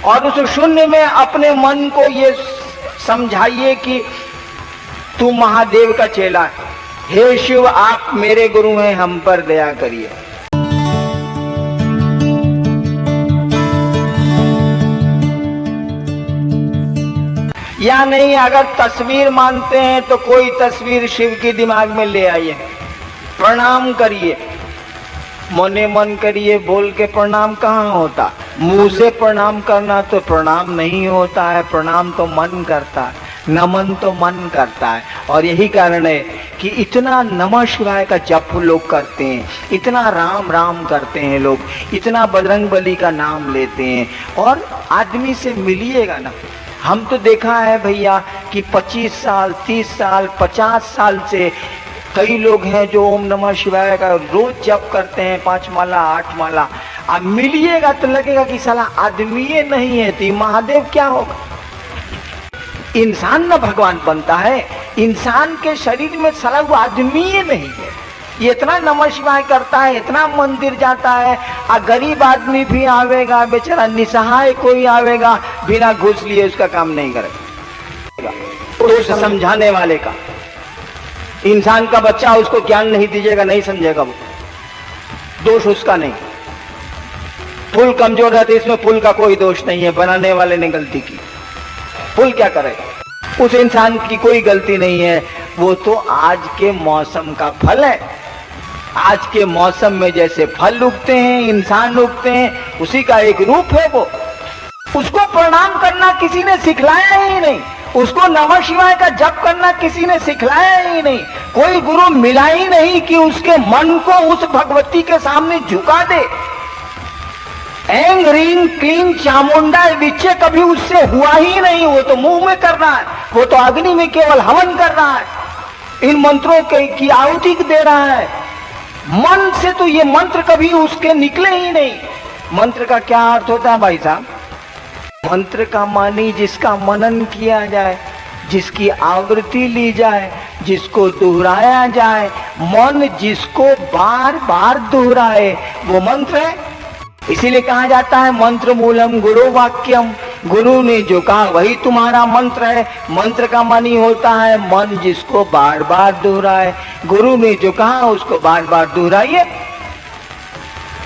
और उस शून्य में अपने मन को ये समझाइए कि तू महादेव का चेला है। हे शिव, आप मेरे गुरु हैं, हम पर दया करिए। या नहीं, अगर तस्वीर मानते हैं तो कोई तस्वीर शिव के दिमाग में ले आइए, प्रणाम करिए। मने मन करिए बोल के प्रणाम कहाँ होता? मुंह से प्रणाम करना तो प्रणाम नहीं होता है, प्रणाम तो मन करता है, नमन तो मन करता है। और यही कारण है कि इतना नमः शिवाय का जप लोग करते हैं, इतना राम राम करते हैं लोग, इतना बजरंगबली का नाम लेते हैं। और आदमी से मिलिएगा ना, हम तो देखा है भैया कि 25 साल 30 साल 50 साल से कई लोग हैं जो ओम नमः शिवाय का रोज जप करते हैं, 5 माला 8 माला। अब मिलिएगा तो लगेगा कि साला आदमी ये नहीं है, तो महादेव क्या होगा? इंसान ना भगवान बनता है, इंसान के शरीर में साला वो आदमी ही नहीं है। ये इतना नमः शिवाय करता है, इतना मंदिर जाता है, और गरीब आदमी भी आवेगा, बेचारा निसहाय कोई आवेगा, बिना घूस लिए उसका काम नहीं करेगा। तो समझाने वाले का, इंसान का बच्चा उसको ज्ञान नहीं दीजिएगा, नहीं समझेगा, वो दोष उसका नहीं। पुल कमजोर है तो इसमें पुल का कोई दोष नहीं है, बनाने वाले ने गलती की, पुल क्या करेगा? उस इंसान की कोई गलती नहीं है, वो तो आज के मौसम का फल है। आज के मौसम में जैसे फल उगते हैं, इंसान उगते हैं, उसी का एक रूप है वो। उसको प्रणाम करना किसी ने सिखलाया ही नहीं, उसको नमः शिवाय का जप करना किसी ने सिखलाया ही नहीं। कोई गुरु मिला ही नहीं कि उसके मन को उस भगवती के सामने झुका दे। एंग रींग क्लीन चामुंडा विचे कभी उससे हुआ ही नहीं। वो तो मुंह में कर रहा है, वो तो अग्नि में केवल हवन कर रहा है, इन मंत्रों की आहुति दे रहा है। मन से तो ये मंत्र कभी उसके निकले ही नहीं। मंत्र का क्या अर्थ होता है भाई साहब? मंत्र का मानी जिसका मनन किया जाए, जिसकी आवृत्ति ली जाए, जिसको दोहराया जाए, मन जिसको बार बार दोहराए, वो मंत्र है। इसीलिए कहा जाता है मंत्र मूलम गुरु वाक्यम, गुरु ने जो कहा वही तुम्हारा मंत्र है। मंत्र का मानी होता है मन जिसको बार बार दोहराए, गुरु ने जो कहा उसको बार बार दोहराइए,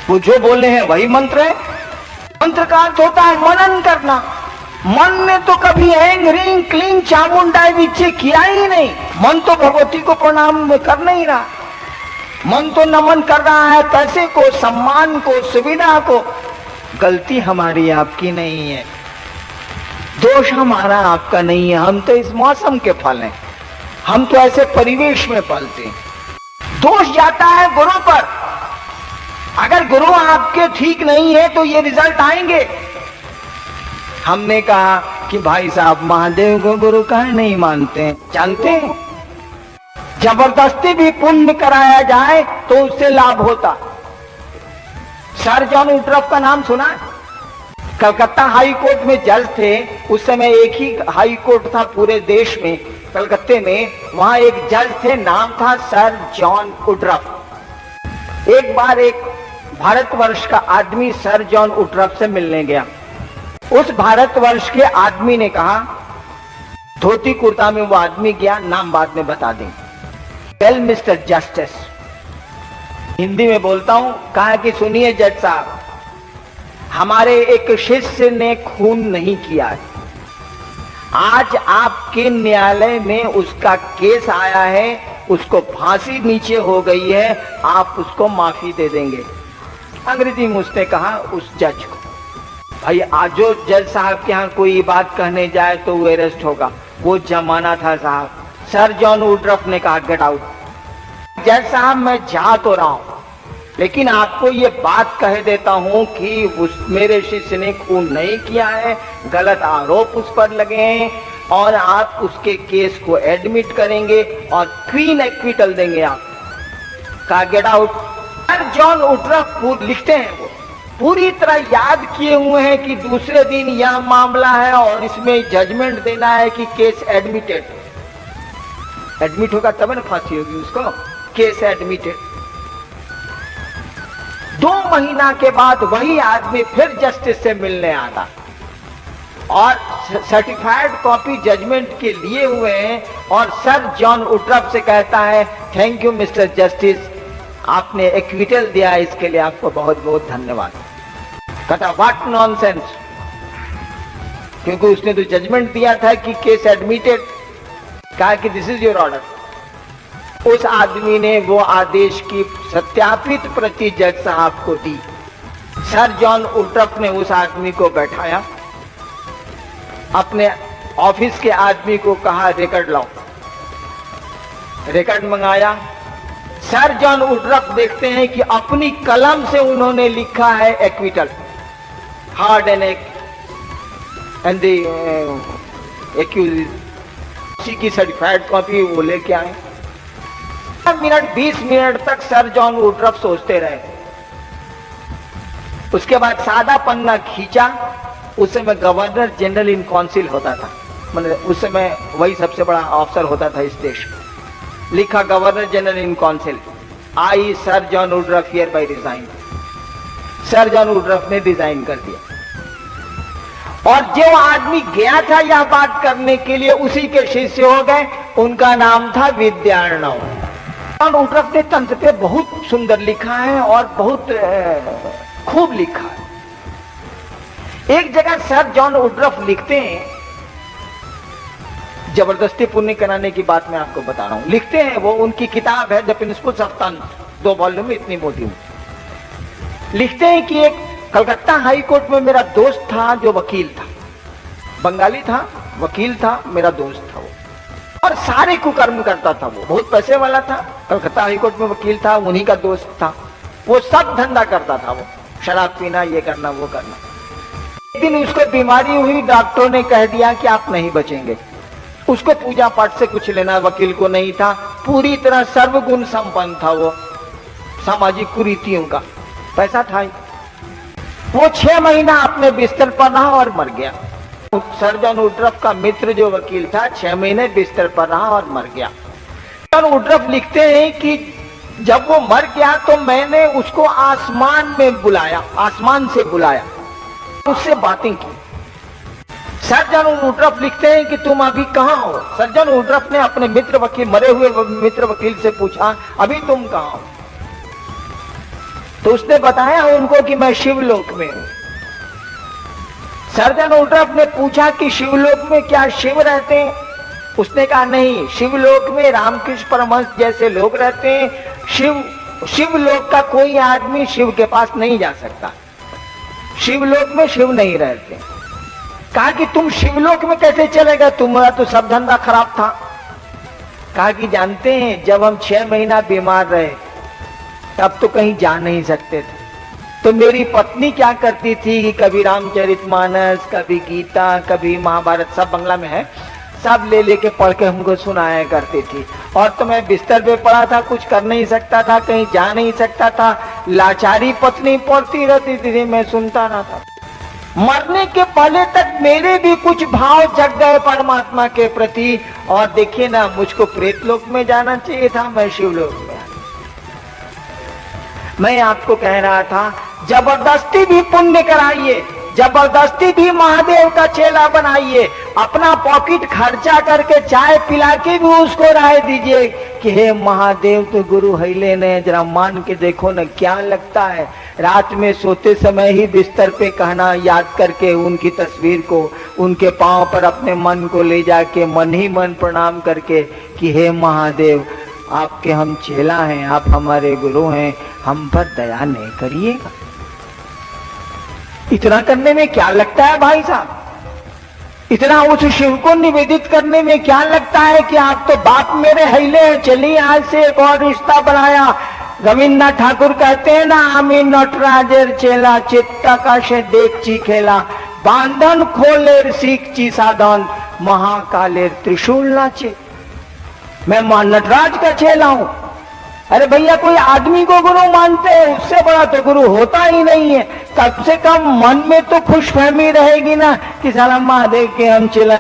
वो जो बोले हैं वही मंत्र है। मंत्र का अर्थ होता है मनन करना। मन ने तो कभी एंग रिंग क्लीन चामुंडा विचे किया ही नहीं। मन तो भगवती को प्रणाम कर नहीं रहा, मन तो नमन कर रहा है पैसे को, सम्मान को, सुविधा को। गलती हमारी आपकी नहीं है, दोष हमारा आपका नहीं है। हम तो इस मौसम के फल हैं, हम तो ऐसे परिवेश में पलते हैं। दोष जाता है गुरु पर। अगर गुरु आपके ठीक नहीं है तो ये रिजल्ट आएंगे। हमने कहा कि भाई साहब महादेव को गुरु काहे नहीं मानते हैं? जानते हैं जबरदस्ती भी पुण्य कराया जाए तो उससे लाभ होता। सर जॉन वुडरॉफ का नाम सुना है? कलकत्ता हाई कोर्ट में जज थे उस समय, एक ही हाई कोर्ट था पूरे देश में, कलकत्ते में। वहां एक जज थे, नाम था सर जॉन वुडरॉफ। एक बार एक भारतवर्ष का आदमी सर जॉन वुडरॉफ से मिलने गया। उस भारतवर्ष के आदमी ने कहा, धोती कुर्ता में वो आदमी गया, नाम बाद में बता दें, वेल मिस्टर जस्टिस, हिंदी में बोलता हूं, कहा कि सुनिए जज साहब, हमारे एक शिष्य ने खून नहीं किया है, आज आपके न्यायालय में उसका केस आया है, उसको फांसी नीचे हो गई है, आप उसको माफी दे देंगे। अंग्रेजी में उसने कहा उस जज को, भाई आज जो जज साहब के यहाँ कोई बात कहने जाए तो वो अरेस्ट होगा। वो जमाना था साहब। सर जॉन वुडरॉफ ने कहा गेट आउट। जज साहब मैं जा तो रहा हूं, लेकिन आपको ये बात कह देता हूं कि उस मेरे शिष्य ने खून नहीं किया है, गलत आरोप उस पर लगे हैं, और आप उसके केस को एडमिट करेंगे और क्लीन एक्विटल देंगे आप। कहा गेट आउट। सर जॉन वुडरॉफ लिखते हैं, वो पूरी तरह याद किए हुए हैं कि दूसरे दिन यह मामला है और इसमें जजमेंट देना है कि केस एडमिटेड। एडमिट होगा तब ना फांसी होगी उसको। Case admitted. 2 महीना के बाद वही आदमी फिर जस्टिस से मिलने आता। और सर्टिफाइड कॉपी जजमेंट के लिए हुए हैं। और सर जॉन उट्रप से कहता है, थैंक यू मिस्टर जस्टिस, आपने एक्विटल दिया, इसके लिए आपको बहुत बहुत धन्यवाद। कहता व्हाट नॉनसेंस, क्योंकि उसने तो जजमेंट दिया था कि केस एडमिटेड, कहा कि दिस इज योर ऑर्डर। उस आदमी ने वो आदेश की सत्यापित प्रति जज साहब को दी। सर जॉन उट्रप ने उस आदमी को बैठाया, अपने ऑफिस के आदमी को कहा रिकॉर्ड लाओ। रिकॉर्ड मंगाया। सर जॉन उट्रप देखते हैं कि अपनी कलम से उन्होंने लिखा है acquittal, hard and and accuse. उसी की सर्टिफाइड कॉपी वो लेके आए। 20 मिनट तक सर जॉन उट्रप सोचते रहे। उसके बाद सादा पन्ना खींचा। उस समय गवर्नर जनरल इन काउंसिल होता था, मतलब उस समय वही सबसे बड़ा अफसर होता था इस देश में। लिखा governor general in council, I sir John उट्रप hereby resign. Sir John उट्रप ने रिजाइन कर दिया। और जो आदमी गया था यह बात करने के लिए, उसी के शिष्य हो गए। उनका नाम था विद्यार्णव। जॉन उट्रप ने तंत्र पे बहुत सुंदर लिखा है और बहुत खूब लिखा है। एक जगह सर जॉन उट्रप लिखते हैं, जबरदस्ती पुण्य कराने की बात मैं आपको बता रहा हूं। लिखते हैं, वो उनकी किताब है द प्रिंसिपल्स ऑफ तंत्र, 2 वॉल्यूम में, इतनी मोटी। लिखते हैं कि एक कलकत्ता हाई कोर्ट में मेरा दोस्त था जो वकील था, बंगाली था, वकील था, मेरा दोस्त था वो, और सारे कुकर्म करता था। वो बहुत पैसे वाला था, कलकत्ता हाई कोर्ट में वकील था, उन्हीं का दोस्त था। वो सब धंधा करता था, वो शराब पीना, ये करना, वो करना। एक दिन उसको बीमारी हुई, डॉक्टरों ने कह दिया कि आप नहीं बचेंगे। उसको पूजा पाठ से कुछ लेना वकील को नहीं था, पूरी तरह सर्वगुण संपन्न था वो, सामाजिक कुरीतियों का पैसा था। वो 6 महीना अपने बिस्तर पर रहा और मर गया। सर जॉन उट्रप का मित्र जो वकील था 6 महीने बिस्तर पर रहा और मर गया। जॉन उट्रप लिखते हैं कि जब वो मर गया तो मैंने उसको आसमान में बुलाया, आसमान से बुलाया, उससे बातें की। सर जॉन उट्रप लिखते हैं कि तुम अभी कहाँ हो। सर जॉन उट्रप ने अपने मित्र वकील, मरे हुए मित्र वकील से पूछा, अभी तुम कहाँ हो? तो उसने बताया उनको कि मैं शिवलोक में हूं। सर जॉन उट्रप ने पूछा कि शिवलोक में क्या शिव रहते हैं? उसने कहा नहीं, शिवलोक में रामकृष्ण परमहंस जैसे लोग रहते हैं। शिवलोक का कोई आदमी शिव के पास नहीं जा सकता, शिवलोक में शिव नहीं रहते। कहा कि तुम शिवलोक में कैसे चलेगा, तुम्हारा तो सब धंधा खराब था। कहा कि जानते हैं, जब हम 6 महीना बीमार रहे तब तो कहीं जा नहीं सकते थे, तो मेरी पत्नी क्या करती थी कि कभी रामचरितमानस, कभी गीता, कभी महाभारत, सब बंगला में है, सब ले लेके पढ़ के हमको सुनाया करती थी। और तो मैं बिस्तर पे पड़ा था, कुछ कर नहीं सकता था, कहीं जा नहीं सकता था, लाचारी पत्नी पढ़ती रहती थी, मैं सुनता रहता। मरने के पहले तक मेरे भी कुछ भाव जग गए परमात्मा के प्रति, और देखिए ना, मुझको प्रेतलोक में जाना चाहिए था, मैं शिवलोक में। मैं आपको कह रहा था, जबरदस्ती भी पुण्य कराइए, जबरदस्ती भी महादेव का चेला बनाइए, अपना पॉकेट खर्चा करके चाय पिला के भी उसको राय दीजिए कि हे महादेव तो गुरु हैले ने, जरा मान के देखो ना क्या लगता है। रात में सोते समय ही बिस्तर पे कहना, याद करके उनकी तस्वीर को, उनके पांव पर अपने मन को ले जाके मन ही मन प्रणाम करके कि हे महादेव, आपके हम चेला हैं, आप हमारे गुरु हैं, हम पर दया नहीं करिएगा। इतना करने में क्या लगता है भाई साहब? इतना उस शिव को निवेदित करने में क्या लगता है कि आप तो बाप मेरे हैले हैं, चलिए आज से एक और रिश्ता बनाया। रविन्द्रनाथ ठाकुर कहते हैं ना, आमी नटराजेर चेला, चित्ताकाशे देखची खेला, बांधन खोलेर सीखची साधन, महाकालेर त्रिशूल नाचे। मैं नटराज का चेला हूं। अरे भैया, कोई आदमी को गुरु मानते हैं, उससे बड़ा तो गुरु होता ही नहीं है। कम से कम मन में तो खुशफहमी रहेगी ना कि साला महादेव के हम चेला।